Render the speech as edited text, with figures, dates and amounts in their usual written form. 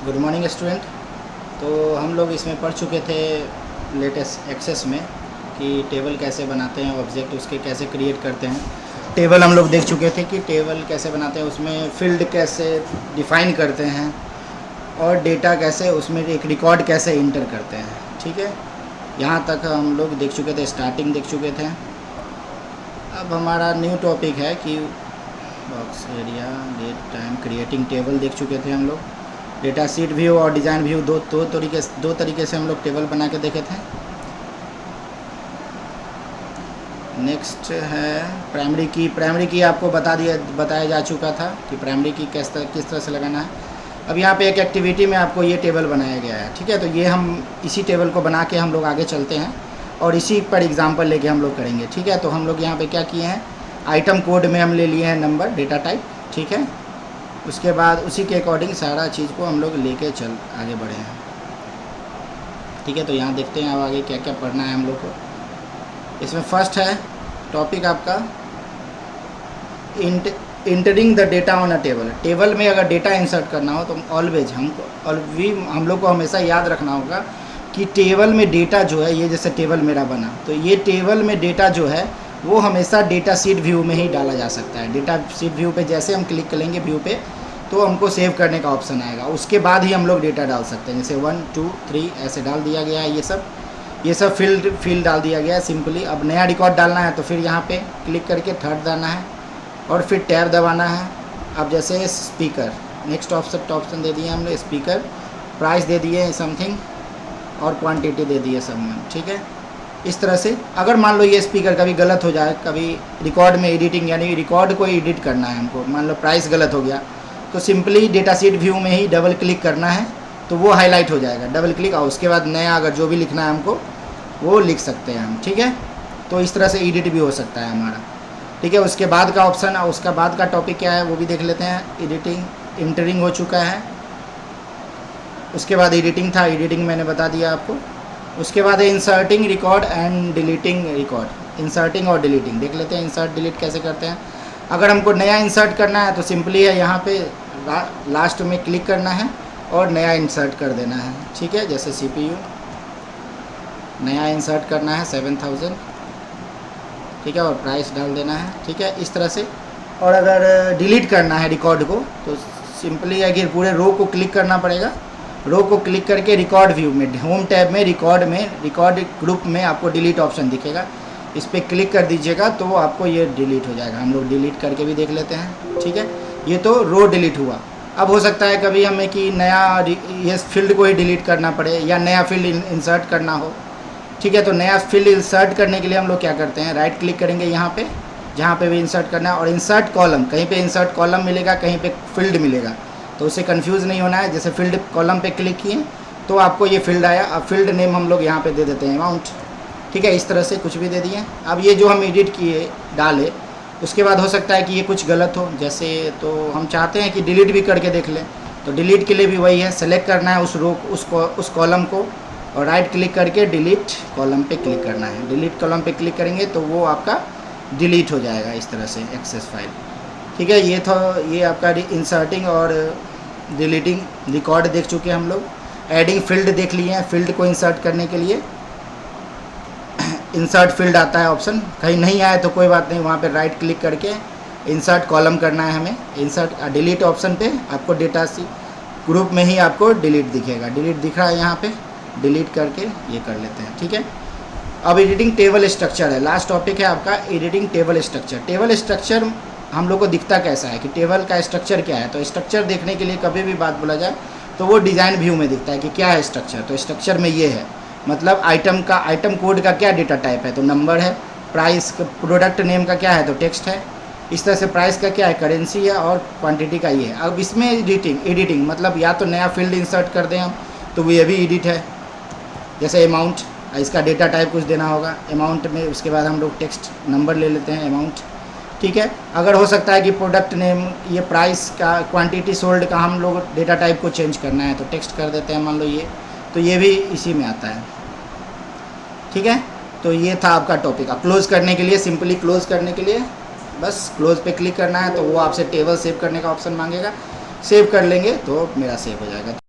Good morning student. तो हम लोग इसमें पढ़ चुके थे लेटेस्ट एक्सेस में कि टेबल कैसे बनाते हैं, ऑब्जेक्ट उसके कैसे क्रिएट करते हैं। टेबल हम लोग देख चुके थे कि टेबल कैसे बनाते हैं, उसमें फील्ड कैसे डिफाइन करते हैं और डेटा कैसे, उसमें एक रिकॉर्ड कैसे इंटर करते हैं। ठीक है, यहाँ तक हम लोग देख चुके थे, स्टार्टिंग देख चुके थे। अब हमारा न्यू टॉपिक है कि box area, date time, creating table देख चुके थे हम लोग। डेटा शीट व्यू और डिज़ाइन व्यू दो तरीके से हम लोग टेबल बना के देखे थे। नेक्स्ट है प्राइमरी की। प्राइमरी की आपको बताया जा चुका था कि प्राइमरी की किस तरह से लगाना है। अब यहाँ पे एक एक्टिविटी में आपको ये टेबल बनाया गया है। ठीक है, तो ये हम इसी टेबल को बना के हम लोग आगे चलते हैं और इसी पर एग्जांपल लेके हम लोग करेंगे। ठीक है, तो हम लोग यहाँ पे क्या किए हैं, आइटम कोड में हम ले लिए हैं नंबर, डेटा टाइप। ठीक है, उसके बाद उसी के अकॉर्डिंग सारा चीज़ को हम लोग लेके आगे बढ़े हैं। ठीक है, तो यहाँ देखते हैं अब आगे क्या क्या पढ़ना है हम लोग को। इसमें फर्स्ट है टॉपिक आपका entering the data on a table. Table में अगर डेटा इंसर्ट करना हो तो ऑलवेज हम लोग को हमेशा याद रखना होगा कि टेबल में डेटा जो है, ये जैसे टेबल मेरा बना, तो ये टेबल में डेटा जो है वो हमेशा डेटा शीट व्यू में ही डाला जा सकता है। डेटा शीट व्यू पे जैसे हम क्लिक करेंगे व्यू पे, तो हमको सेव करने का ऑप्शन आएगा, उसके बाद ही हम लोग डेटा डाल सकते हैं। जैसे 1 2 3 ऐसे डाल दिया गया है, ये सब फील्ड डाल दिया गया है सिंपली। अब नया रिकॉर्ड डालना है तो फिर यहाँ पे क्लिक करके थर्ड डालना है और फिर टैब दबाना है। अब जैसे स्पीकर, नेक्स्ट ऑप्शन दे दिए हमने, स्पीकर, प्राइस दे दिए समथिंग और क्वांटिटी दे दिए सब में। ठीक है, इस तरह से अगर मान लो ये स्पीकर कभी गलत हो जाए, कभी रिकॉर्ड में एडिटिंग, यानी रिकॉर्ड को एडिट करना है हमको, मान लो प्राइस गलत हो गया, तो सिंपली डेटा शीट व्यू में ही डबल क्लिक करना है तो वो हाईलाइट हो जाएगा, डबल क्लिक, और उसके बाद नया अगर जो भी लिखना है हमको वो लिख सकते हैं हम। ठीक है, तो इस तरह से एडिट भी हो सकता है हमारा। ठीक है, उसके बाद का ऑप्शन, उसका बाद का टॉपिक क्या है वो भी देख लेते हैं। एडिटिंग, इंटरिंग हो चुका है, उसके बाद एडिटिंग था, एडिटिंग मैंने बता दिया आपको। उसके बाद है inserting record and deleting record. Inserting और डिलीटिंग देख लेते हैं, इंसर्ट डिलीट कैसे करते हैं। अगर हमको नया इंसर्ट करना है तो सिंपली है यहाँ पे लास्ट में क्लिक करना है और नया इंसर्ट कर देना है। ठीक है, जैसे CPU नया इंसर्ट करना है 7000। ठीक है, और प्राइस डाल देना है। ठीक है, इस तरह से। और अगर डिलीट करना है रिकॉर्ड को तो सिंपली है कि पूरे रो को क्लिक करना पड़ेगा। रो को क्लिक करके रिकॉर्ड व्यू में, होम टैब में, रिकॉर्ड ग्रुप में आपको डिलीट ऑप्शन दिखेगा, इस पर क्लिक कर दीजिएगा तो आपको ये डिलीट हो जाएगा। हम लोग डिलीट करके भी देख लेते हैं। ठीक है, ये तो रो डिलीट हुआ। अब हो सकता है कभी हमें कि नया ये फील्ड को ही डिलीट करना पड़े या नया फील्ड इंसर्ट करना हो। ठीक है, तो नया फील्ड इंसर्ट करने के लिए हम लोग क्या करते हैं, राइट क्लिक करेंगे यहाँ पे, जहाँ पे भी इंसर्ट करना है, और इंसर्ट कॉलम, कहीं पे इंसर्ट कॉलम मिलेगा, कहीं पे फील्ड मिलेगा, तो उससे कंफ्यूज नहीं होना है। जैसे फील्ड कॉलम पे क्लिक किए तो आपको ये फील्ड आया। अब फील्ड नेम हम लोग यहाँ पे दे देते हैं अमाउंट। ठीक है, इस तरह से कुछ भी दे दिए। अब ये जो हम एडिट किए डाले, उसके बाद हो सकता है कि ये कुछ गलत हो, जैसे तो हम चाहते हैं कि डिलीट भी करके देख लें, तो डिलीट के लिए भी वही है, सेलेक्ट करना है उस कॉलम को और राइट क्लिक करके डिलीट कॉलम पे क्लिक करना है। डिलीट कॉलम पे क्लिक करेंगे तो वो आपका डिलीट हो जाएगा इस तरह से एक्सेस फाइल। ठीक है, ये आपका इंसर्टिंग और डिलीटिंग रिकॉर्ड देख चुके हैं हम लोग। एडिंग फील्ड देख लिए हैं, फील्ड को इंसर्ट करने के लिए इंसर्ट फील्ड आता है ऑप्शन, कहीं नहीं आया तो कोई बात नहीं, वहाँ पे राइट क्लिक करके इंसर्ट कॉलम करना है हमें। इंसर्ट डिलीट ऑप्शन पे आपको डेटा सी ग्रुप में ही आपको डिलीट दिखेगा, डिलीट दिख रहा है यहाँ पे, डिलीट करके ये कर लेते हैं। ठीक है, अब एडिटिंग टेबल स्ट्रक्चर है, लास्ट टॉपिक है आपका editing table structure. Table structure हम लोग को दिखता कैसा है कि टेबल का स्ट्रक्चर क्या है, तो स्ट्रक्चर देखने के लिए कभी भी बात बोला जाए तो वो डिज़ाइन व्यू में दिखता है कि क्या है स्ट्रक्चर। तो स्ट्रक्चर में ये है, मतलब आइटम कोड का क्या डेटा टाइप है, तो नंबर है। प्राइस, प्रोडक्ट नेम का क्या है, तो टेक्स्ट है। इस तरह से प्राइस का क्या है, करेंसी है, और क्वांटिटी का ये है। अब इसमें एडिटिंग मतलब या तो नया फील्ड इंसर्ट कर दें हम, तो वो ये भी एडिट है। जैसे अमाउंट, इसका डेटा टाइप कुछ देना होगा अमाउंट में, उसके बाद हम लोग टेक्स्ट नंबर ले लेते हैं अमाउंट। ठीक है, अगर हो सकता है कि प्रोडक्ट नेम, ये प्राइस का, क्वांटिटी सोल्ड का हम लोग डेटा टाइप को चेंज करना है तो टेक्स्ट कर देते हैं मान लो ये, तो ये भी इसी में आता है। ठीक है, तो ये था आपका टॉपिक। अब क्लोज़ करने के लिए, सिंपली क्लोज़ करने के लिए बस क्लोज़ पे क्लिक करना है, तो वो आपसे टेबल सेव करने का ऑप्शन मांगेगा, सेव कर लेंगे तो मेरा सेव हो जाएगा।